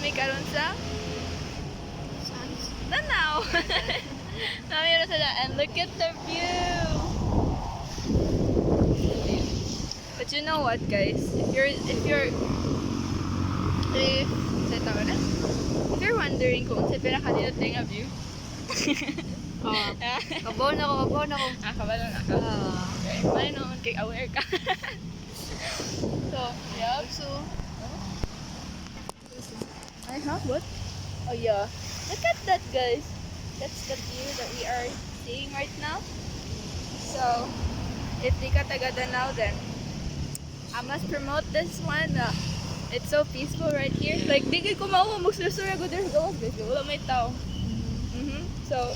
mi karon sa Tanaw. Nami sila and look at the view. But you know what, guys? If you're wondering kung sa pinakadilot nga view. Oh. Kabaw na ko. Kabalo na ka. Okay. May noon kay aware ka. So, yeah. So, Ay, huh? What? Oh, yeah. Look at that, guys. That's the view that we are seeing right now. So, if di ka taga Danao, then I must promote this one. It's so peaceful right here. Like, di ko mauha magsusura ko there's gawas, guys. Wala may tao. So,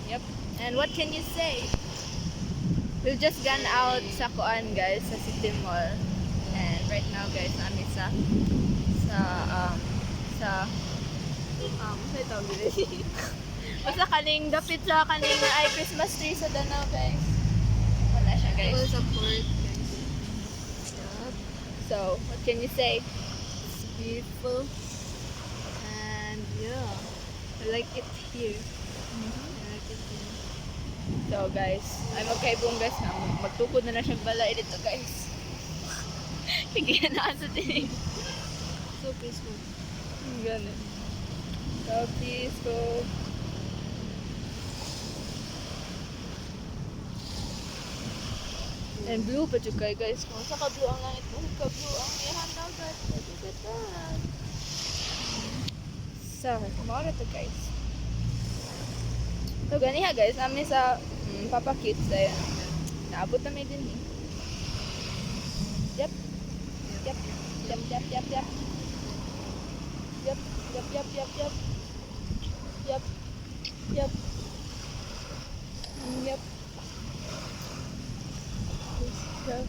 yep. And what can you say? We've just gone out sa Kuan, guys, sa City Mall. And right now, guys, namin sa may tawag dito. Basta kaning dapit sa kaning ay Christmas tree sa Danao, guys. Wala siya, guys. full support. So, what can you say? It's beautiful. And yeah, I like it here. I like it here. So, guys, I'm okay boom, guys. Magtukod na siyang balay dito, guys. Kaya na sa tinig. So peaceful. Ganun. So peaceful. And blue pa dyan kayo, guys. Kung sa ka-blue ang langit mo, ka-blue ang iyahan dagat. Look at that. So, kumara to, guys. So, ganiha, guys. Namin sa Papa Kids. Ayun. Naabot na may din eh. Yep. Yep. Yep, yep, yep, yep. Yep, yep, yep, yep, yep. Yep. Yep. Yep. Yep. Yep.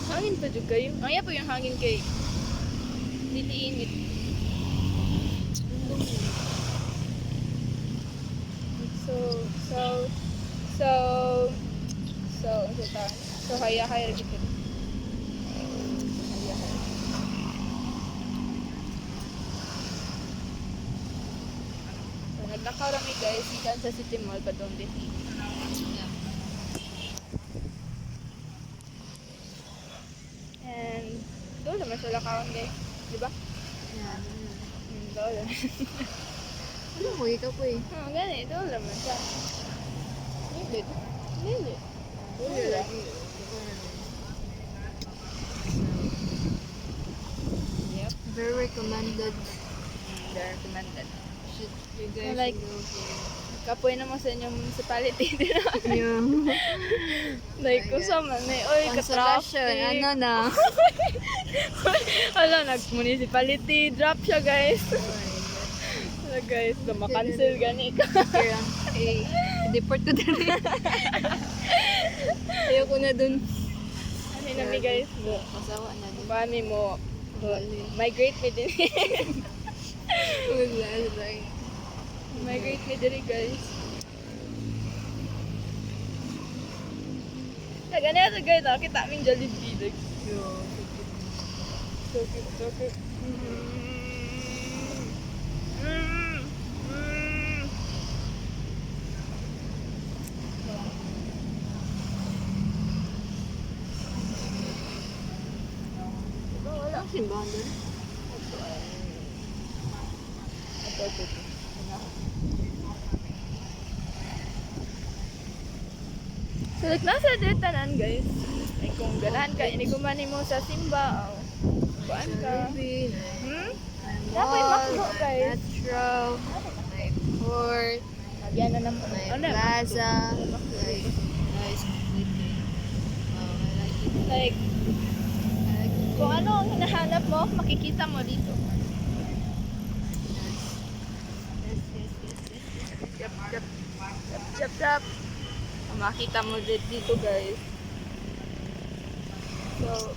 Hangin pa dyan kayo. Ang po yung hangin kay niliinit. So, haya-haya rin ito. So, naglakaw rami, guys. Ikan sa City Mall pa doon din. And, doon naman sa lakawan, guys. Diba? Yan. Doon naman. Ano mo, ikaw po eh. Oh, ganit. Doon naman siya. Nilit. Nilit. Yep. Very recommended. They're recommended. Should you guys Like, should go here. Kapoy naman sa inyong municipality. Yeah. Like, kung sa man eh. Oy, Cancellation. ka-traffic. Ano na? Wala, nag-municipality drop siya, guys. Wala, guys. Makancel gani ka. Here ang deport ko din. Ayoko na dun. Ano nami, guys? Masawa na dun. Mami mo. Migrate me din. Wala, like. Migrate me din, guys. Gani ito, guys. Nakita aming Jollibee. Like, so cute, so cute. Ang simbahan dun? Ito. So, like, nasa tanan, guys. Like, kung ganahan ka, iniguman mo sa simba, o kuan ka. Dapat makdo, guys. Metro, like Port, Nagyan na naman. like Ano, Plaza, like nice completely. I like it. like, I like it. kung ano ang hinahanap mo, makikita mo dito. Yep. Makita mo dito, guys. So,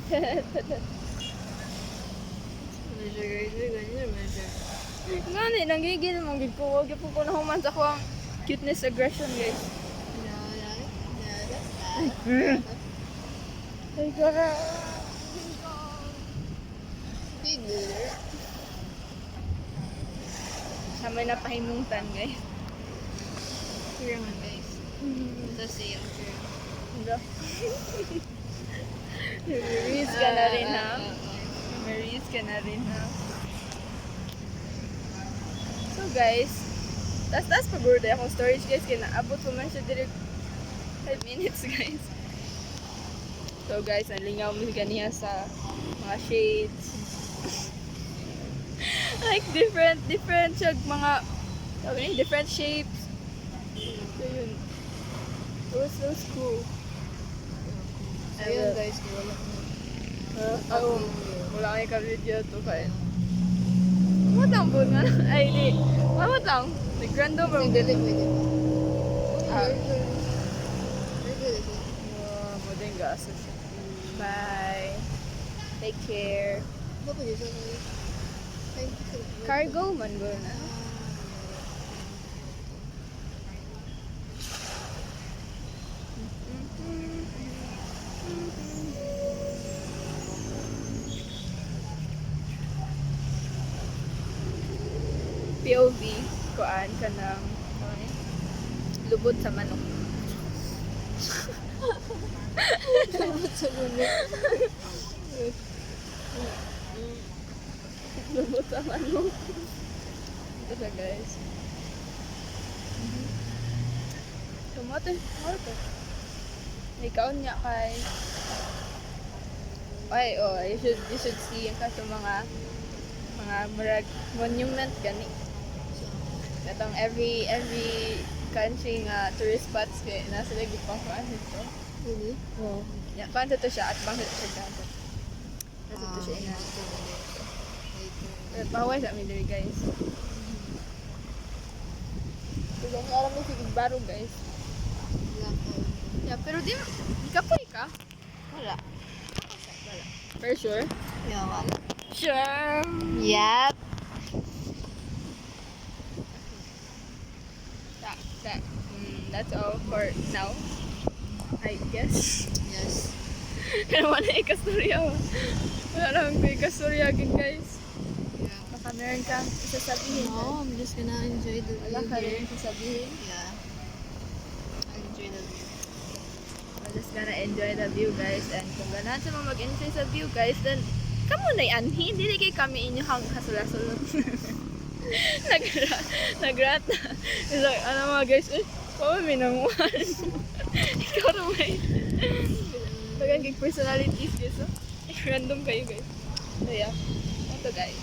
Measure guys, ganyan measure. Gani, nanggigil mong gid ko. Huwag po ko na human sa kuwang cuteness aggression, guys. Ay, gara. Figure. Sa may napahimungtan, guys. Here man guys. Ito siya. Hala. Memories ka na rin, ha? Memories ka na rin, ha? So, guys, tas pag-order akong storage, guys, kaya naabot ko man siya direct 5 minutes, guys. So, guys, nalingaw mo ganiya sa mga shades. Like, different siya, mga, different shapes. So, yun. It was so cool. Ayun guys, wala Wala kayo ka-video to kaya. Mamot lang po nga. Ay, di. Mamot lang. Nag-grand over. Nagdali pwede. Ah. Nagdali. Modeng gaso siya. Bye. Take care. Ba pwede siya kayo? Cargo man ba na? POV, kuan ka ng lubot sa manok. Dapat sa gulo. Lubot sa manok. Ito siya, guys. Tomato. May kaon niya kay. Ay, oh, you should see yung kaso mga murag monument gani. Katong every country nga tourist spots kay nasa lagi pang kuan dito. Really? Oh. Ya, kuan to siya at bang siya dagat. Nasa to siya ina. Bawal sa amin diri, guys. Kung alam mo sige baro, guys. Yeah, pero di kapoy ka. Wala. For sure. Yeah, wala. Sure. Yep. That's all for now. I guess. Yes. Kaya wala ikastorya. Wala lang ko ikastorya again, guys. Yeah. Baka meron kang isasabihin. No, I'm just gonna enjoy the Wala view ka here. rin sasabihin. Yeah. I'll enjoy the view. We're just gonna enjoy the view, guys. And kung ganahan sa mga mag-enjoy sa view, guys, then kamo na anhi. Hindi kay kami inyong kasulasulong. Nagrat na. It's like, ano mga guys, may nanguhan. Ikaw naman. Bagang personalities, guys. Random kayo, guys. So, yeah. Ito, guys.